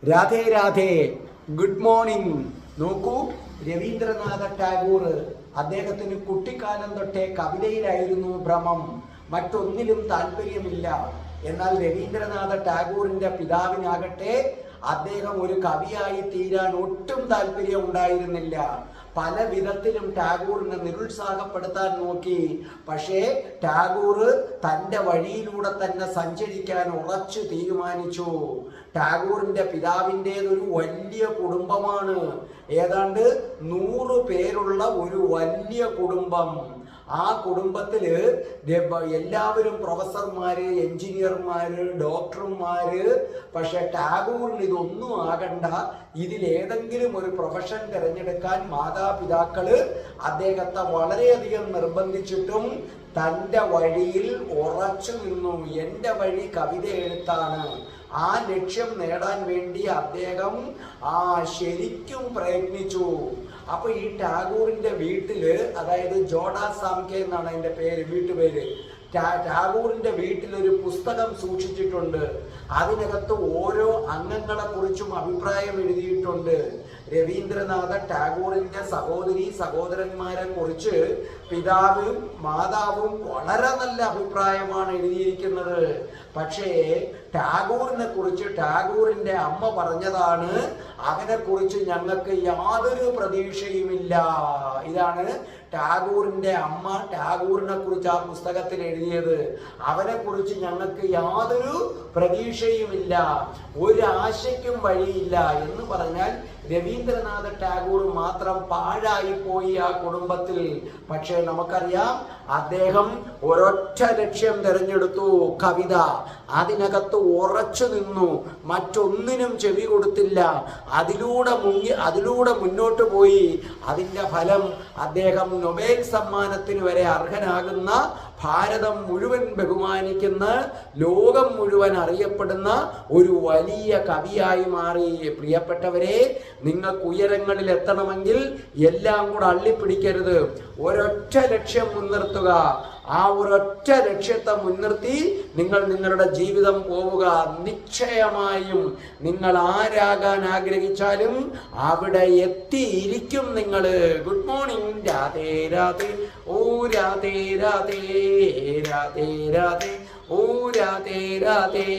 Radhe Radhe, good morning. നോക്കൂ, രവീന്ദ്രനാഥ ടാഗോർ അദ്ദേഹത്തിന് കുട്ടിക്കാലം തൊട്ടേ കവിതയിലായിരുന്നു ഭ്രമം, മറ്റൊന്നിലും താല്പര്യമില്ല. എന്നാൽ രവീന്ദ്രനാഥ ടാഗോറിന്റെ പിതാവിനാകട്ടെ അദ്ദേഹം ഒരു കവിയായി തീരാൻ ഒട്ടും താല്പര്യം ഉണ്ടായിരുന്നില്ല. പല വിധത്തിലും ടാഗോറിനെ നിരുത്സാഹപ്പെടുത്താൻ നോക്കി. പക്ഷേ ടാഗോർ തൻ്റെ വഴിയിലൂടെ തന്നെ സഞ്ചരിക്കാൻ ഉറച്ചു തീരുമാനിച്ചു. ടാഗോറിന്റെ പിതാവിൻ്റെതൊരു വലിയ കുടുംബമാണ്, ഏതാണ്ട് 100 പേരുള്ള ഒരു വലിയ കുടുംബം. ആ കുടുംബത്തില് എല്ലാവരും പ്രൊഫസർമാര്, എഞ്ചിനീയർമാര്, ഡോക്ടർമാര്. പക്ഷെ ടാഗോറിന് ഇതൊന്നും ആകണ്ട, ഇതിലേതെങ്കിലും ഒരു പ്രൊഫഷൻ തിരഞ്ഞെടുക്കാൻ മാതാപിതാക്കള് അദ്ദേഹത്തെ വളരെയധികം നിർബന്ധിച്ചിട്ടും തൻ്റെ വഴിയിൽ ഉറച്ചു നിന്നു. എൻ്റെ വഴി കവിത എഴുത്താണ്. ആ ലക്ഷ്യം നേടാൻ വേണ്ടി അദ്ദേഹം ശരിക്കും പ്രയത്നിച്ചു. അപ്പൊ ഈ ടാഗോറിന്റെ വീട്ടില്, അതായത് ജോഡാ സാംകെ എന്നാണ് അതിന്റെ പേര്, വീട്ടുപേര്. ടാഗോറിന്റെ വീട്ടിൽ ഒരു പുസ്തകം സൂക്ഷിച്ചിട്ടുണ്ട്. അതിനകത്ത് ഓരോ അംഗങ്ങളെ കുറിച്ചും അഭിപ്രായം എഴുതിയിട്ടുണ്ട്. രവീന്ദ്രനാഥ ടാഗോറിന്റെ സഹോദരന്മാരെ കുറിച്ച് പിതാവും മാതാവും വളരെ നല്ല അഭിപ്രായമാണ് എഴുതിയിരിക്കുന്നത്. പക്ഷേ ടാഗോറിനെ കുറിച്ച് ടാഗോറിന്റെ അമ്മ പറഞ്ഞതാണ്, അവനെ കുറിച്ച് ഞങ്ങൾക്ക് യാതൊരു പ്രതീക്ഷയുമില്ല. ഇതാണ് ടാഗോറിന്റെ അമ്മ ടാഗോറിനെ കുറിച്ച് ആ പുസ്തകത്തിൽ എഴുതിയത്. അവനെ കുറിച്ച് ഞങ്ങൾക്ക് യാതൊരു പ്രതീക്ഷയുമില്ല, ഒരാശയ്ക്കും വഴിയില്ല എന്ന് പറഞ്ഞാൽ രവീന്ദ്രനാഥ ടാഗോർ മാത്രം പാഴായി പോയി ആ കുടുംബത്തിൽ. പക്ഷെ നമുക്കറിയാം, അദ്ദേഹം ഒരൊറ്റ ലക്ഷ്യം തിരഞ്ഞെടുത്തു, കവിത. അതിനകത്ത് ഉറച്ചു നിന്നു, മറ്റൊന്നിനും ചെവി കൊടുത്തില്ല. അതിലൂടെ മുന്നോട്ട് പോയി. അതിന്റെ ഫലം അദ്ദേഹം നൊബേൽ സമ്മാനത്തിന് വരെ അർഹനാകുന്ന, ഭാരതം മുഴുവൻ ബഹുമാനിക്കുന്ന, ലോകം മുഴുവൻ അറിയപ്പെടുന്ന ഒരു വലിയ കവിയായി മാറി. പ്രിയപ്പെട്ടവരെ, നിങ്ങൾക്ക് ഉയരങ്ങളിൽ എത്തണമെങ്കിൽ എല്ലാം കൂടെ അള്ളിപ്പിടിക്കരുത്. ഒരൊറ്റ ലക്ഷ്യം മുൻനിർത്തുക. ആ ഒരൊറ്റ ലക്ഷ്യത്തെ മുൻനിർത്തി നിങ്ങൾ നിങ്ങളുടെ ജീവിതം പോവുക. നിശ്ചയമായും നിങ്ങൾ ആരാകാൻ ആഗ്രഹിച്ചാലും അവിടെ എത്തിയിരിക്കും നിങ്ങൾ. Good morning. രാധേ രാധേ, ഓ രാധേ രാധേ, രാധേ രാധേ, ഓ രാധേ രാധേ.